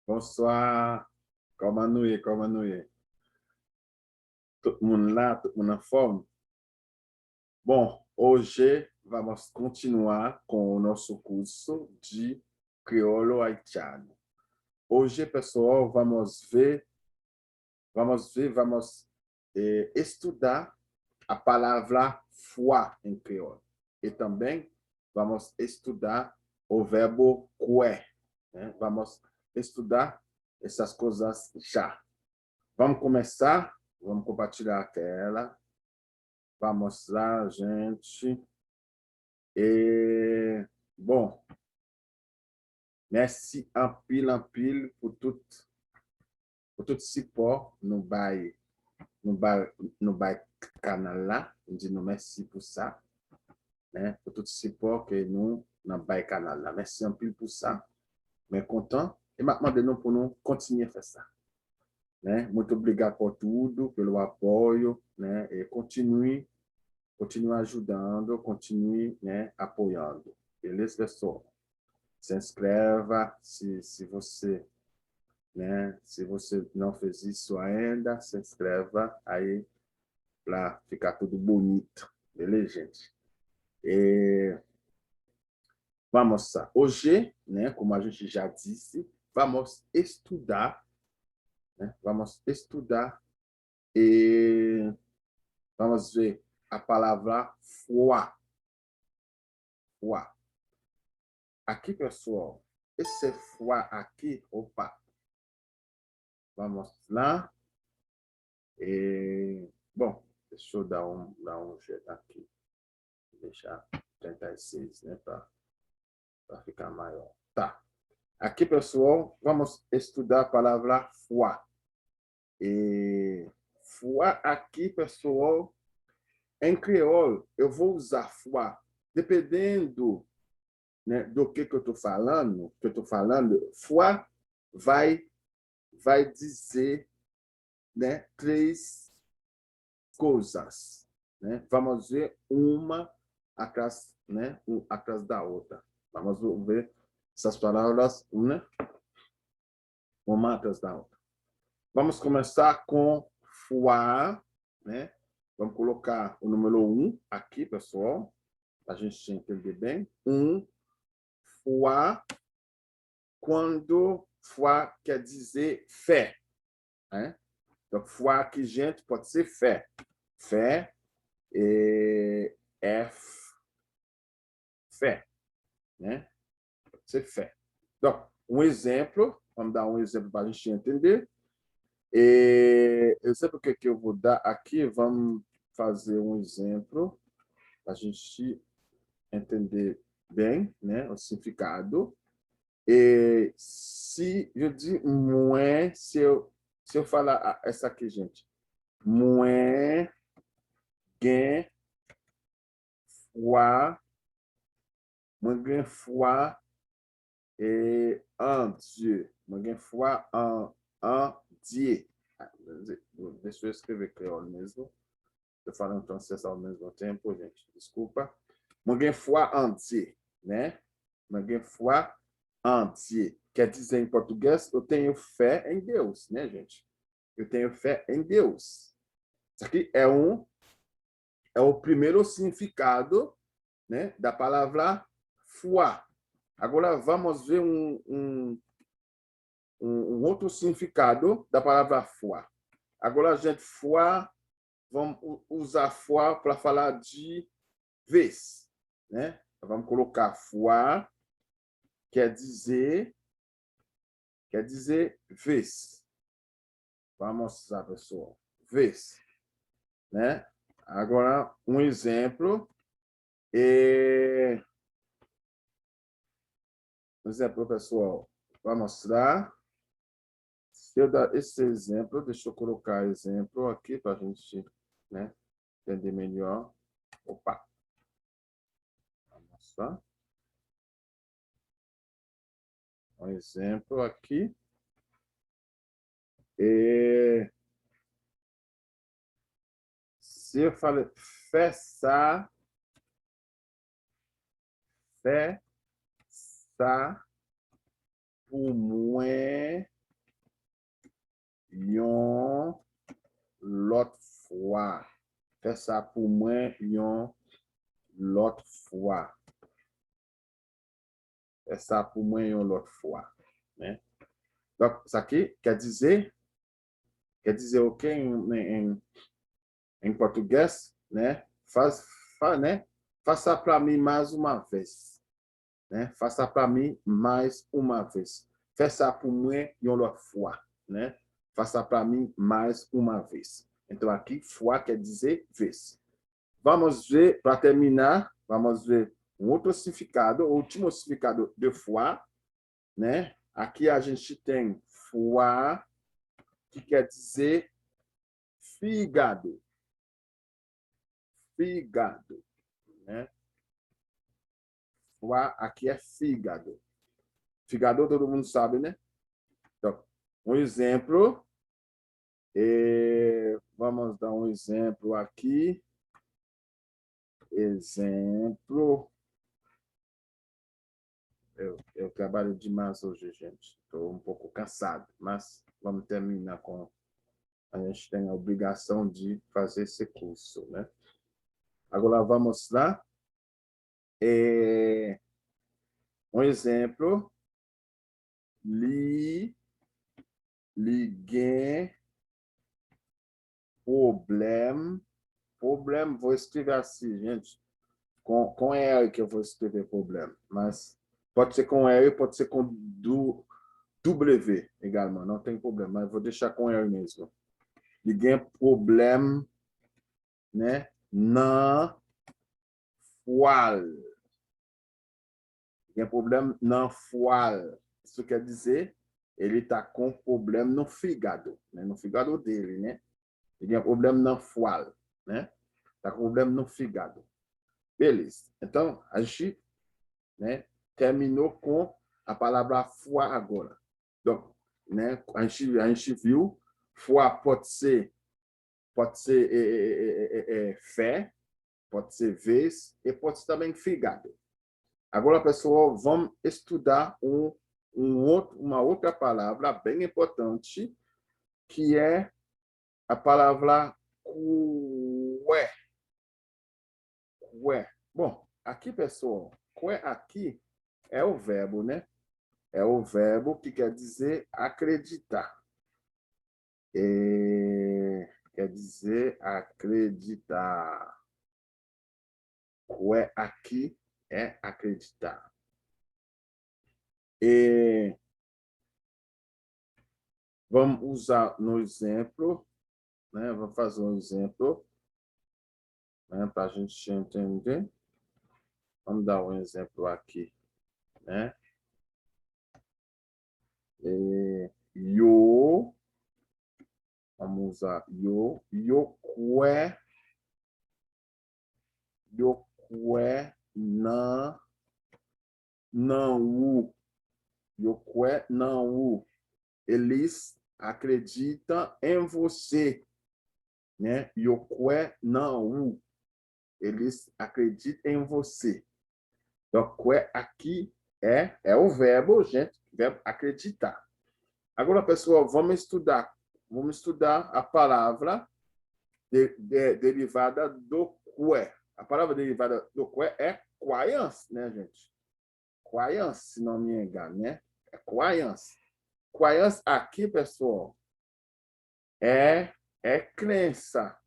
Bonsoir. Comment nous est, comment nous est? Tout le monde là, tout le monde en forme. Bom, hoje vamos continuar com o nosso curso de crioulo haitiano. Hoje, pessoal, vamos estudar a palavra foi em crioulo. E também vamos estudar o verbo couer, né? Vamos estudar essas coisas já. Vamos começar? Vamos compartilhar a tela. Vamos lá, gente. E, bom, merci en pile por tout support no canal lá. Je nous merci pour ça, né? Por tout support que nous dans le canal là. Merci en pile pour ça. Mais content. E maintenant de nous pour nous continuer a fazer ça. Né? Muito obrigado por tudo, pelo apoio, né? E continue ajudando, continue, né, apoiando. Beleza, pessoal? Se inscreva se você, né, se você não fez isso ainda, se inscreva aí para ficar tudo bonito. Beleza, gente? E vamos lá. Hoje, né, como a gente já disse, vamos estudar, né? Vamos estudar e vamos ver a palavra foi. Foi. Aqui, pessoal, esse foi aqui, opa. Vamos lá. E, bom, deixa eu dar um jeito aqui. Deixar 36, né, para ficar maior. Tá. Aqui, pessoal, vamos estudar a palavra foi. E foi aqui, pessoal, em crioulo, eu vou usar foi, dependendo, né, do que eu estou falando, foi vai dizer, né, três coisas, né? Vamos ver uma atrás, né, atrás da outra. Vamos ver essas palavras, né, uma atrás da outra. Vamos começar com foi, né? Vamos colocar o número 1 aqui, pessoal, para a gente entender bem. Foi, quando foi quer dizer fé, né? Então, foi aqui, gente, pode ser fé. Fé é fé, né? Pode ser fé. Então, um exemplo, vamos dar um exemplo para a gente entender. Exemplo que eu vou dar aqui, vamos fazer um exemplo para a gente entender bem, né, o significado. E se eu dizer moins, se eu falar essa aqui, gente, moins gain foi, moins gain foi en Dieu, moins gain foi en Dieu. Deixa eu escrever crioulo mesmo. Estou falando francês ao mesmo tempo, gente. Desculpa. Moins gain foi en Dieu, né? Mais gain foi en Dieu. Quer dizer em português, eu tenho fé em Deus, né, gente? Eu tenho fé em Deus. Isso aqui é o primeiro significado, né, da palavra foi. Agora vamos ver um outro significado da palavra foi. Agora, gente, foi, vamos usar foi para falar de vez, né? Vamos colocar foi, quer dizer vez. Vamos mostrar, pessoal. Vez, né? Agora, um exemplo. Um exemplo, pessoal. Vou mostrar. Se eu dar esse exemplo, deixa eu colocar exemplo aqui para a gente, né, entender melhor. Opa. Vamos mostrar. Um exemplo aqui. Se eu falei festa pour moi yon l'autre fois. Fais ça pour moi yon l'autre fois. Fais ça pour moi yon l'autre fois. Né? Donc, ça qui disait ok em português, né? Né? Faça para mim mais uma vez. Né? Faça para mim mais uma vez. Faça por mim uma outra fois. Né? Faça para mim mais uma vez. Então, aqui, fois quer dizer vez. Vamos ver, para terminar, vamos ver um outro significado, o último significado de fois. Né? Aqui a gente tem fois, que quer dizer fígado. Fígado. Né? Fois aqui é fígado. Fígado todo mundo sabe, né? Então, um exemplo. Vamos dar um exemplo aqui. Exemplo. Eu trabalho demais hoje, gente. Estou um pouco cansado, mas vamos terminar com... A gente tem a obrigação de fazer esse curso, né? Agora vamos lá. Um exemplo. Liguei. Problema, vou escrever assim, gente. Com R que eu vou escrever problema. Mas pode ser com R, pode ser com W également. Não tem problema, mas vou deixar com R mesmo. Liguei problema, né? Na foal. Liguei problema na foal. Isso quer dizer, ele está com problema no fígado, né? No fígado dele, né? Ele tem problema na foal, né? Tá com problema no fígado. Beleza. Então, a gente, né, terminou com a palavra foi agora. Então, né, a gente viu, foi pode ser fé, pode ser vez e pode ser também fígado. Agora, pessoal, vamos estudar uma outra palavra bem importante, que é a palavra cué. Cué. Bom, aqui, pessoal, cué aqui é o verbo, né? É o verbo que quer dizer acreditar. Quer dizer acreditar. Cué aqui é acreditar. Vamos usar no exemplo, né? Vamos fazer um exemplo, né? Para a gente entender. Vamos dar um exemplo aqui, né? Vamos usar yo cué não o. Eles acreditam em você, né? Yo cué não o. Eles acreditam em você. Então, cué aqui é o verbo, gente, verbo acreditar. Agora, pessoal, vamos estudar a palavra derivada do cué. A palavra derivada do cué é croyance, né, gente? Croyance, se não me engano, né? É croyance. Croyance aqui, pessoal, é crença.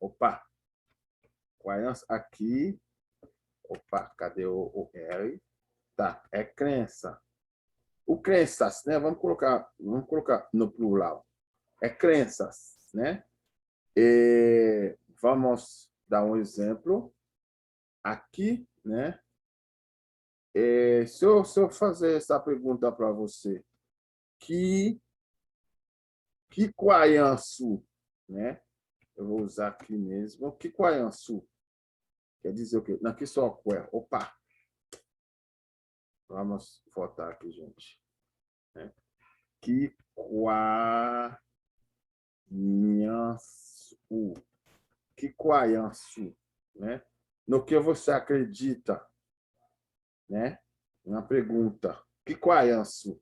Opa! Croyance aqui. Opa, cadê o R? Tá, é crença. O crenças, né? Vamos colocar no plural. É crenças, né? Vamos dar um exemplo aqui, né? Se eu fazer essa pergunta para você, que croyance, né? Eu vou usar aqui mesmo. Que croyance quer dizer o quê? Aqui só quer. Opa! Vamos voltar aqui, gente. Que croyance. Que croyance, né? No que você acredita, né? Uma pergunta. Que croyance,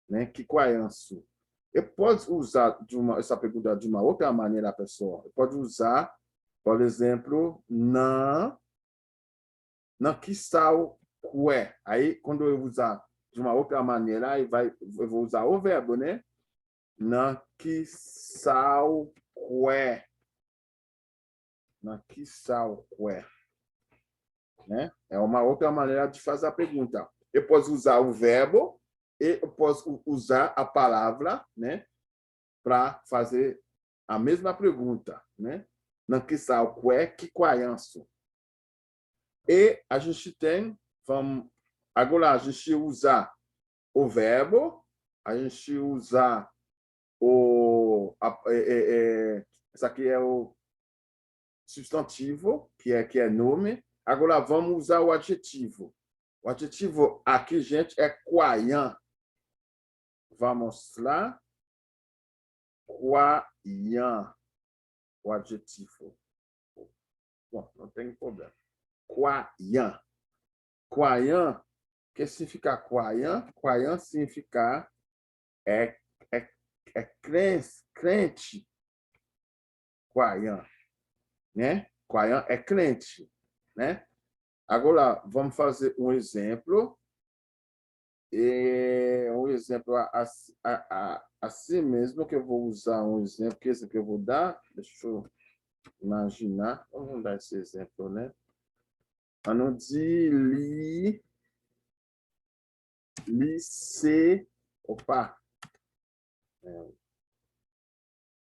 né? Que croyance. E pode usar essa pergunta de uma outra maneira a pessoa. Pode usar, por exemplo, na que sal é. Aí, quando eu usar de uma outra maneira, aí eu vou usar o verbo, né? Na que sal é. Na que sal é. Né? É uma outra maneira de fazer a pergunta. Eu posso usar o verbo e eu posso usar a palavra, né, para fazer a mesma pergunta, né? Na que sal é que quaianço. E a gente tem, agora a gente usa o verbo, a gente usa esse aqui é o substantivo, que é nome. Agora vamos usar o adjetivo. O adjetivo aqui, gente, é quaian. Vamos lá. Quaian. O adjetivo. Bom, não tem problema. Quaian. Quaian, o que significa quaian? Quaian significa é, é, crente. Quaian, né? Quaian é crente, né? Agora, vamos fazer um exemplo. Um exemplo assim mesmo, que eu vou usar um exemplo, que esse que eu vou dar, deixa eu imaginar, vamos dar esse exemplo, né? A não dizer lycée, opa,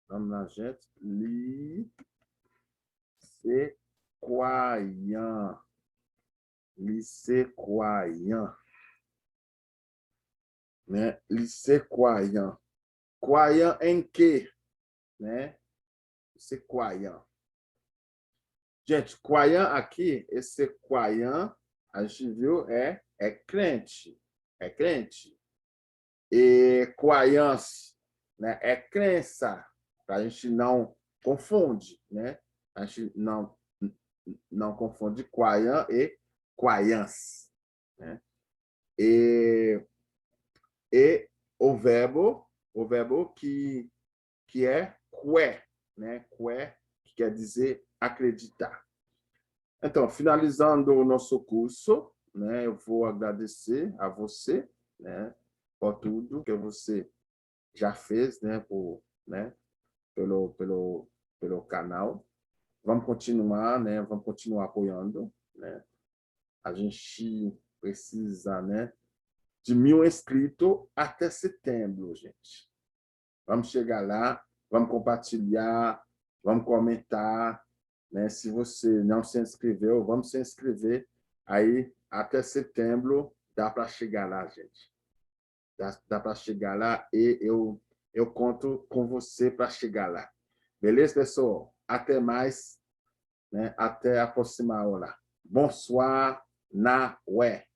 vamos lá, gente, lycéquoien, lycéquoien, né? Lycéquoien. Quaian em que, né? Lycéquoien. Gente, quaian aqui, esse quaian, a gente viu, é crente. É crente. E quaians, né? É crença. A gente não confunde, né? A gente não confunde quaian e quaians, né? E, e o verbo que é que, né? Que quer dizer acreditar. Então, finalizando o nosso curso, né, eu vou agradecer a você, né, por tudo que você já fez, né, pelo canal. Vamos continuar, né, vamos continuar apoiando, né. A gente precisa, né, de 1.000 inscritos até setembro, gente. Vamos chegar lá, vamos compartilhar, vamos comentar, né? Se você não se inscreveu, vamos se inscrever. Aí, até setembro, dá para chegar lá, gente. Dá para chegar lá e eu conto com você para chegar lá. Beleza, pessoal? Até mais, né? Até a próxima hora. Bonsoir, na ué.